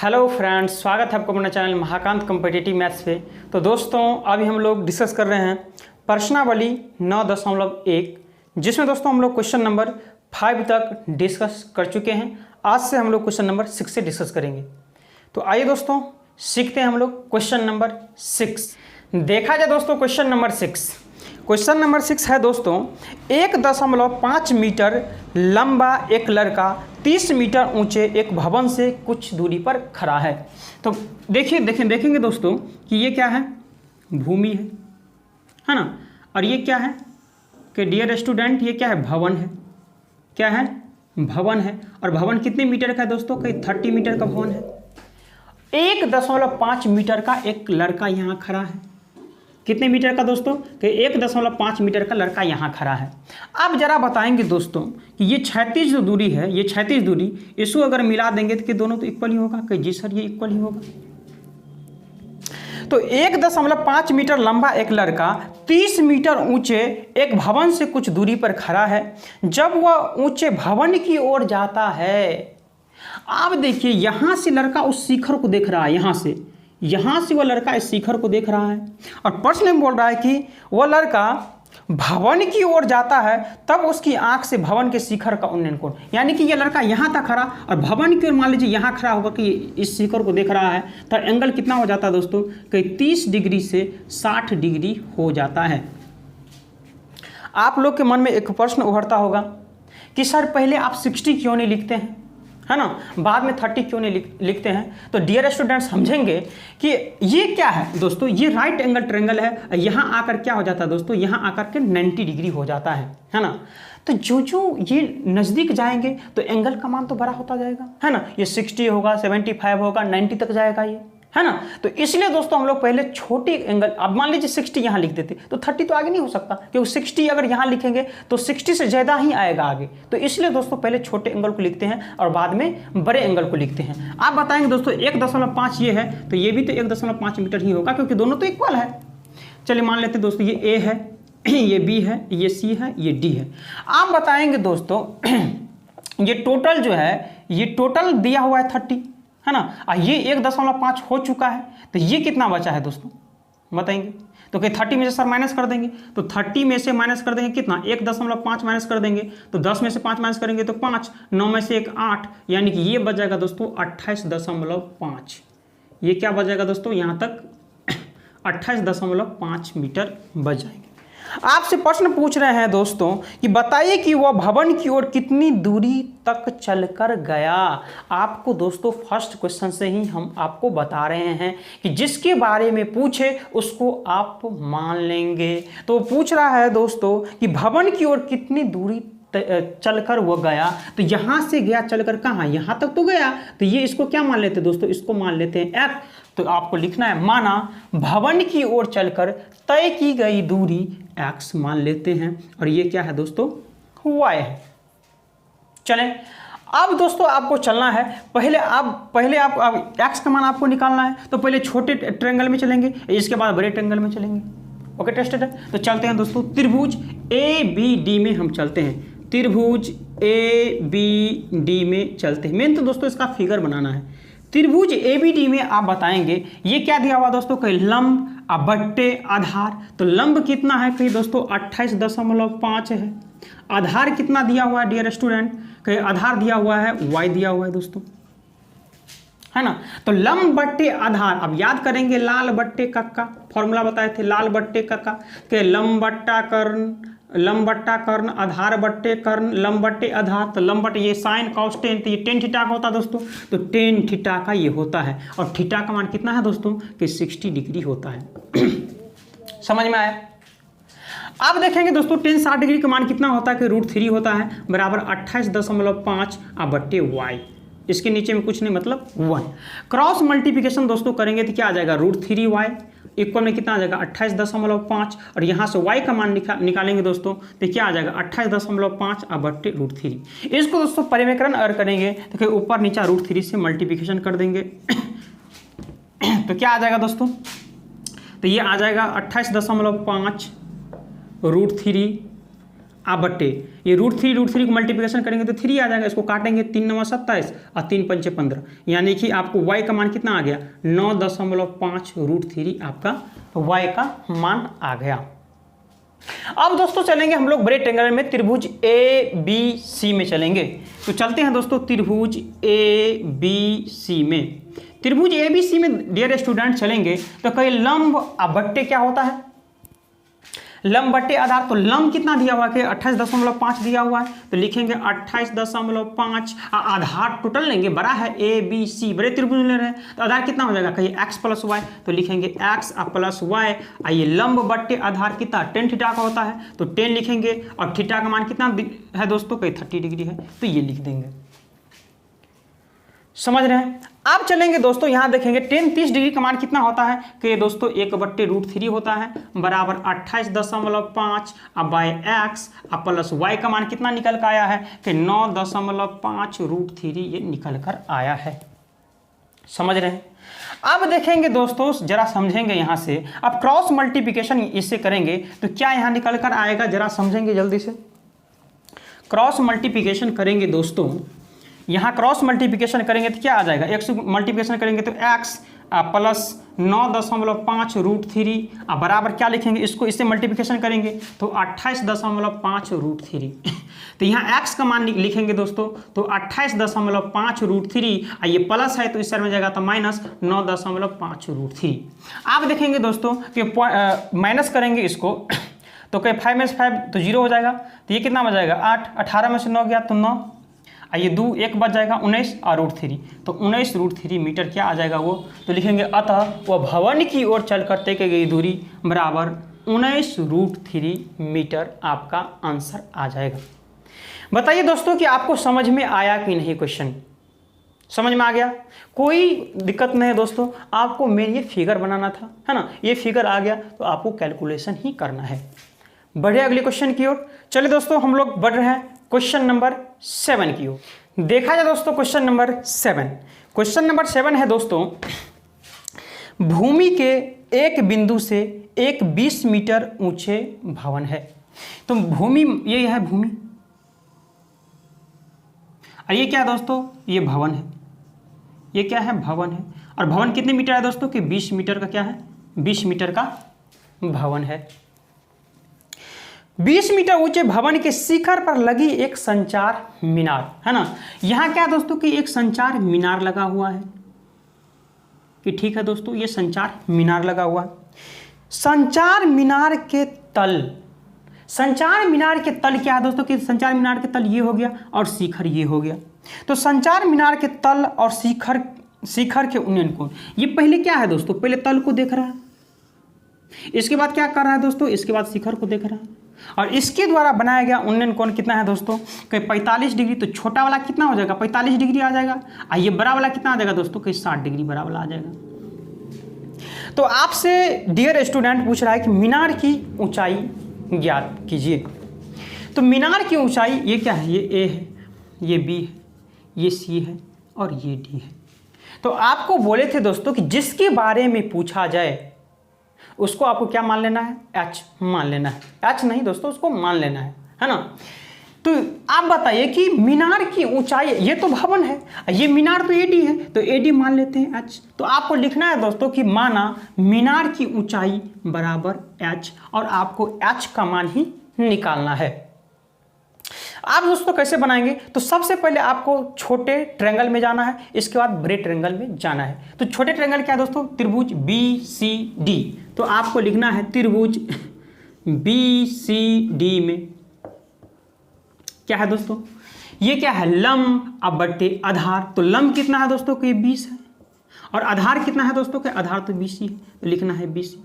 Hello friends, स्वागत है आपको अपना चैनल महाकांत कॉम्पिटिटिव मैथ्स पे। तो दोस्तों अभी हम लोग डिस्कस कर रहे हैं प्रश्नावली 9.1, जिसमें दोस्तों हम लोग क्वेश्चन नंबर 5 तक डिस्कस कर चुके हैं। आज से हम लोग क्वेश्चन नंबर 6 से डिस्कस करेंगे। तो आइए दोस्तों सीखते हैं हम लोग क्वेश्चन नंबर 6। देखा जाए दोस्तों क्वेश्चन नंबर 6 है दोस्तों 1.5 मीटर लंबा एक लड़का 30 मीटर ऊंचे एक भवन से कुछ दूरी पर खड़ा है। तो देखेंगे दोस्तों कि ये क्या है, भूमि है ना। और ये क्या है कि डियर स्टूडेंट ये क्या है, भवन है। क्या है, भवन है। और भवन कितने मीटर का है दोस्तों, कहीं 30 मीटर का भवन है। 1.5 मीटर का एक लड़का यहाँ खड़ा है। कितने मीटर का दोस्तों, कि 1.5 मीटर का लड़का यहाँ खड़ा है। अब जरा बताएंगे दोस्तों कि ये 36 जो दूरी है, ये 36 दूरी इसको अगर मिला देंगे तो कि दोनों तो इक्वल ही होगा। कि जी सर ये इक्वल ही होगा। तो 1.5 मीटर लंबा एक लड़का 30 मीटर ऊंचे एक भवन से कुछ दूरी पर खड़ा है। जब वह ऊंचे भवन की ओर जाता है, अब देखिए यहाँ से लड़का उस शिखर को देख रहा है, यहाँ से वह लड़का इस शिखर को देख रहा है। और प्रश्न में बोल रहा है कि वह लड़का भवन की ओर जाता है, तब उसकी आंख से भवन के शिखर का उन्नयन कोण, यानी कि यह लड़का यहाँ तक खड़ा और भवन की ओर मान लीजिए यहाँ खड़ा होकर कि इस शिखर को देख रहा है, तो एंगल कितना हो जाता है दोस्तों, कि 30 डिग्री से 60 डिग्री हो जाता है। आप लोग के मन में एक प्रश्न उभरता होगा कि सर पहले आप 60 क्यों नहीं लिखते हैं, है ना, बाद में 30 क्यों नहीं लिखते हैं। तो डियर स्टूडेंट समझेंगे कि ये क्या है दोस्तों, ये राइट एंगल ट्रायंगल है। यहाँ आकर क्या हो जाता है दोस्तों, यहाँ आकर के 90 डिग्री हो जाता है ना। तो जो ये नज़दीक जाएंगे तो एंगल का मान तो बड़ा होता जाएगा, है ना। ये 60 होगा, 75 होगा, 90 तक जाएगा ये, है ना। तो इसलिए दोस्तों हम लोग पहले छोटे एंगल, अब मान लीजिए 60 यहाँ लिख देते तो 30 तो आगे नहीं हो सकता, क्योंकि 60 अगर यहाँ लिखेंगे तो 60 से ज़्यादा ही आएगा आगे। तो इसलिए दोस्तों पहले छोटे एंगल को लिखते हैं और बाद में बड़े एंगल को लिखते हैं। आप बताएंगे दोस्तों 1.5 ये है तो ये भी तो 1.5 मीटर ही होगा, क्योंकि दोनों तो इक्वल है। चलिए मान लेते हैं दोस्तों ये ए है, ये बी है, ये सी है, ये डी है। आप बताएंगे दोस्तों ये टोटल जो है, ये टोटल दिया हुआ है 30, है ना। ये 1.5 हो चुका है, तो ये कितना बचा है दोस्तों बताएंगे। तो कि 30 में से सर माइनस कर देंगे, तो 30 में से माइनस कर देंगे कितना, 1.5 माइनस कर देंगे तो 10 में से 5 माइनस करेंगे तो 5, 9 में से 1 8, यानी कि ये बच जाएगा दोस्तों 28.5। ये क्या बच जाएगा दोस्तों, यहाँ तक 28.5 मीटर बच जाएंगे। आपसे प्रश्न पूछ रहे हैं दोस्तों कि बताइए कि वह भवन की ओर कितनी दूरी तक चलकर गया। आपको दोस्तों फर्स्ट क्वेश्चन से ही हम आपको बता रहे हैं कि जिसके बारे में पूछे उसको आप मान लेंगे। तो पूछ रहा है दोस्तों कि भवन की ओर कितनी दूरी चलकर वो गया, तो यहाँ से गया चलकर कहाँ, यहाँ तक तो गया। तो ये इसको क्या मान लेते हैं दोस्तों, इसको मान लेते हैं एक्स। तो आपको लिखना है माना भवन की ओर चलकर तय की गई दूरी एक्स मान लेते हैं, और ये क्या है दोस्तों, वाई है। चलें अब दोस्तों आपको चलना है, पहले आप एक्स का मान आपको निकालना है। तो पहले छोटे ट्रायंगल में चलेंगे, इसके बाद बड़े ट्रायंगल में चलेंगे। ओके, टेस्टेड है। तो चलते हैं दोस्तों त्रिभुज ए बी डी में हम चलते हैं। त्रिभुज ए बी डी में चलते हैं। मेन तो दोस्तों इसका फिगर बनाना है। त्रिभुज ए बी डी में आप बताएंगे ये क्या दिया हुआ दोस्तों, कहीं लंब बट्टे आधार। तो लंब कितना है कहीं दोस्तों 28.5 है। आधार कितना दिया हुआ है डियर स्टूडेंट, कहीं आधार दिया हुआ है y दिया हुआ है दोस्तों, है ना। तो लंब बट्टे आधार, अब याद करेंगे लाल बट्टे कक्का, फॉर्मूला बताए थे लाल बट्टे कक्का के लंब बट्टा कर्ण आधार बट्टे कर्ण लंब बट्टे आधार। तो लंब बट्टे ये साइन कॉस टेन, तो ये टेन थीटा का होता है दोस्तों। तो टेन थीटा का ये होता है, और थीटा का मान कितना है दोस्तों, कि 60 डिग्री होता है। समझ में आया। अब देखेंगे दोस्तों टेन 60 डिग्री का मान कितना होता है, कि √3 होता है, बराबर 28.5 बट्टे वाई। इसके नीचे में कुछ नहीं, मतलब 1। क्रॉस मल्टीप्लिकेशन दोस्तों करेंगे तो क्या आ जाएगा, √3y इक्वल में कितना आ जाएगा 28.5, और यहाँ से y का मान निकालेंगे दोस्तों तो क्या आ जाएगा 28.5 बट्टे √3। इसको दोस्तों परिमेकरण अगर करेंगे तो क्या ऊपर नीचा √3 से मल्टीप्लिकेशन कर देंगे तो क्या आ जाएगा दोस्तों, तो ये आ जाएगा 28.5 √3 आप बट्टे ये √3 को मल्टीप्लिकेशन करेंगे तो 3 आ जाएगा, इसको काटेंगे 3 9 27 और 3 5 15, यानी कि आपको y का मान कितना आ गया 9.5 √3 आपका y का मान आ गया। अब दोस्तों चलेंगे हम लोग बड़े ट्रायंगल में त्रिभुज ABC में चलेंगे। तो चलते हैं दोस्तों त्रिभुज ABC में। त्रिभुज ABC में डियर स्टूडेंट चलेंगे तो कई लंब बट्टे क्या होता है, लंब बट्टे आधार। तो लंब कितना दिया हुआ है कि 28.5 दिया हुआ है, तो लिखेंगे 28.5 आधार टोटल लेंगे, बड़ा है ABC, बड़े त्रिभुज ले रहे हैं तो आधार कितना हो जाएगा कहिए x + y, तो लिखेंगे x + y। आइए लंब बट्टे आधार कितना tan थीटा का होता है, तो 10 लिखेंगे और थीटा का मान कितना है दोस्तों कहीं 30 डिग्री है, तो ये लिख देंगे। समझ रहे हैं। अब चलेंगे दोस्तों यहाँ देखेंगे tan 30 डिग्री का मान कितना होता है कि दोस्तों 1/√3 होता है बराबर 28.5 अब बाय x प्लस y का मान कितना निकल कर आया है कि 9.5 √3 ये निकल कर आया है। समझ रहे हैं। अब देखेंगे दोस्तों जरा समझेंगे यहाँ से, अब क्रॉस मल्टीप्लिकेशन इससे करेंगे तो क्या यहाँ निकल कर आएगा, जरा समझेंगे जल्दी से। क्रॉस मल्टीप्लिकेशन करेंगे दोस्तों, यहाँ क्रॉस मल्टीप्लिकेशन करेंगे तो क्या आ जाएगा, x मल्टीप्लिकेशन करेंगे तो x प्लस 9.5 √3 बराबर क्या लिखेंगे, इसको इससे मल्टीप्लिकेशन करेंगे तो 28.5 √3 तो यहाँ x का मान लिखेंगे दोस्तों तो 28.5 √3 ये प्लस है तो इस साइड में जाएगा तो माइनस 9.5 √3। आप देखेंगे दोस्तों कि माइनस करेंगे इसको तो क्या 5 - 5 तो 0 हो जाएगा, तो ये कितना बच जाएगा 8, 18 में से 9 गया तो 9, ये 2 1 बच जाएगा 19 और √3, तो 19 √3 मीटर क्या आ जाएगा वो, तो लिखेंगे अतः वह भवन की ओर चल कर तय की गई दूरी बराबर 19 √3 मीटर आपका आंसर आ जाएगा। बताइए दोस्तों कि आपको समझ में आया कि नहीं, क्वेश्चन समझ में आ गया, कोई दिक्कत नहीं है दोस्तों। आपको मेन ये फिगर बनाना था, है ना, ये फिगर आ गया तो आपको कैलकुलेशन ही करना है। बढ़े अगले क्वेश्चन की ओर। चलिए दोस्तों हम लोग बढ़ रहे हैं क्वेश्चन नंबर 7 की ओर। देखा जाए दोस्तों क्वेश्चन नंबर 7, क्वेश्चन नंबर 7 है दोस्तों, भूमि के एक बिंदु से एक 20 मीटर ऊंचे भवन है। तो भूमि ये है भूमि और ये क्या है दोस्तों, ये भवन है, ये क्या है भवन है, और भवन कितने मीटर है दोस्तों कि 20 मीटर का क्या है, 20 मीटर का भवन है। 20 मीटर ऊंचे भवन के शिखर पर लगी एक संचार मीनार, है ना। यहां क्या है दोस्तों कि एक संचार मीनार लगा हुआ है कि ठीक है दोस्तों, ये संचार मीनार लगा हुआ है। संचार मीनार के तल, संचार मीनार के तल क्या है दोस्तों कि संचार मीनार के तल ये हो गया और शिखर ये हो गया। तो संचार मीनार के तल और शिखर के उन्नयन कोण, ये पहले क्या है दोस्तों, पहले तल को देख रहा है, इसके बाद क्या कर रहा है दोस्तों, इसके बाद शिखर को देख रहा है, और इसके द्वारा बनाया गया उन्नयन कोण कितना है दोस्तों कि 45 डिग्री। तो छोटा वाला कितना हो जाएगा 45 डिग्री आ जाएगा, और ये बड़ा वाला कितना आ जाएगा दोस्तों कि 60 डिग्री बड़ा वाला आ जाएगा। तो आपसे डियर स्टूडेंट पूछ रहा है कि मीनार की ऊंचाई ज्ञात कीजिए। तो मीनार की ऊंचाई ये क्या है, ये A है, ये B है, ये C है और ये D है। तो आपको बोले थे दोस्तों कि जिसके बारे में पूछा जाए उसको आपको क्या मान लेना है, H मान लेना है, H नहीं दोस्तों उसको मान लेना है ना। तो आप बताइए कि मीनार की ऊंचाई, ये तो भवन है, ये मीनार तो AD है, तो AD मान लेते हैं H। तो आपको लिखना है दोस्तों कि माना मीनार की ऊंचाई बराबर H, और आपको H का मान ही निकालना है। आप दोस्तों कैसे बनाएंगे, तो सबसे पहले आपको छोटे ट्रायंगल में जाना है, इसके बाद बड़े ट्रायंगल में जाना है। तो छोटे ट्रायंगल क्या है दोस्तों, त्रिभुज BCD। तो आपको लिखना है त्रिभुज BCD में क्या है दोस्तों, ये क्या है लंब अब बट्टे आधार। तो लंब कितना है दोस्तों कि 20 है, और आधार कितना है दोस्तों कि आधार तो 20 ही है, तो लिखना है 20।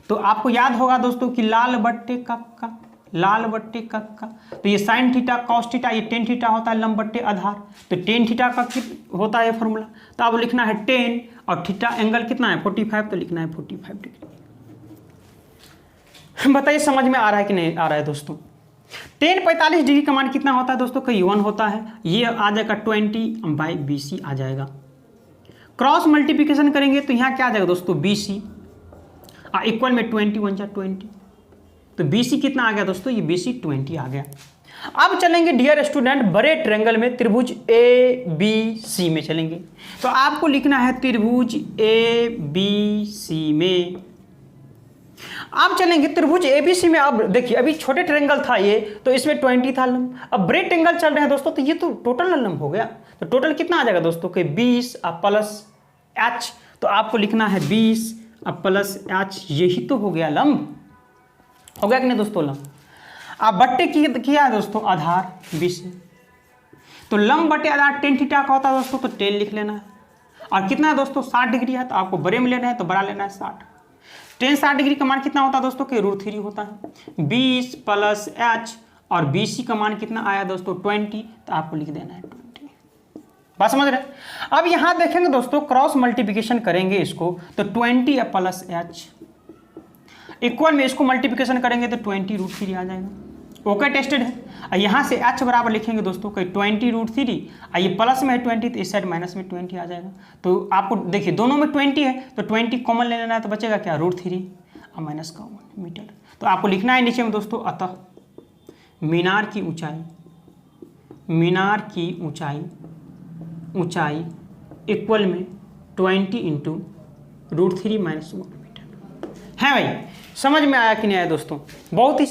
तो आपको याद होगा दोस्तों कि लाल बट्टे कक्का, लाल बट्टे कक्का, तो ये साइन थीटा कॉस थीटा, ये टेन थीटा होता है लंब बट्टे आधार। तो टेन थीटा का होता है फॉर्मूला, तो अब लिखना है 10 और थीटा एंगल कितना है 45, तो लिखना है 45 डिग्री। बताइए समझ में आ रहा है कि नहीं आ रहा है दोस्तों। 10 45 डिग्री का मान कितना होता है दोस्तों कि 1 होता है, ये आ जाएगा 20/BC आ जाएगा। क्रॉस मल्टीप्लिकेशन करेंगे तो यहाँ क्या आ जाएगा दोस्तों BC इक्वल में 20 1 जा 20, तो BC कितना आ गया दोस्तों, ये BC 20 आ गया। अब चलेंगे डियर स्टूडेंट बड़े ट्रायंगल में, त्रिभुज ए बी सी में चलेंगे। तो आपको लिखना है त्रिभुज ए बी सी में। अब चलेंगे त्रिभुज एबीसी में। अब देखिए अभी छोटे ट्रायंगल था ये, तो इसमें 20 था लंब। अब बड़े ट्रायंगल चल रहे हैं दोस्तों, तो ये तो टोटल लंब हो गया। तो टोटल कितना आ जाएगा दोस्तों कि 20 प्लस एच। तो आपको लिखना है 20 प्लस एच, यही तो हो गया लंब। हो गया कि नहीं दोस्तों लंब। अब बट्टे किया है दोस्तों आधार 20, तो लंब बटे आधार tan थीटा का होता है दोस्तों, तो 10 लिख लेना है। और कितना है दोस्तों 60 डिग्री है, तो आपको बड़े में लेना है तो बड़ा लेना है 60। tan 60 डिग्री का मान कितना होता है दोस्तों कि √3 होता है। 20 प्लस एच और BC का मान कितना आया दोस्तों 20, तो आपको लिख देना है 20। बात समझ रहे। अब यहां देखेंगे दोस्तों क्रॉस मल्टीप्लिकेशन करेंगे इसको, तो 20 प्लस एच इक्वल में इसको मल्टीप्लिकेशन करेंगे तो 20 √3 आ जाएगा। ओके टेस्टेड है। यहाँ से h बराबर लिखेंगे दोस्तों कि 20 √3, ये प्लस में है 20 तो इस साइड माइनस में 20 आ जाएगा। तो आपको देखिए दोनों में 20 है, तो 20 कॉमन ले लेना है, तो बचेगा क्या √3 और माइनस का 1 मीटर। तो आपको लिखना है नीचे में दोस्तों, अतः मीनार की ऊंचाई इक्वल में 20 इंटू √3 - 1 मीटर है। भाई समझ में आया कि नहीं आया दोस्तों। बहुत ही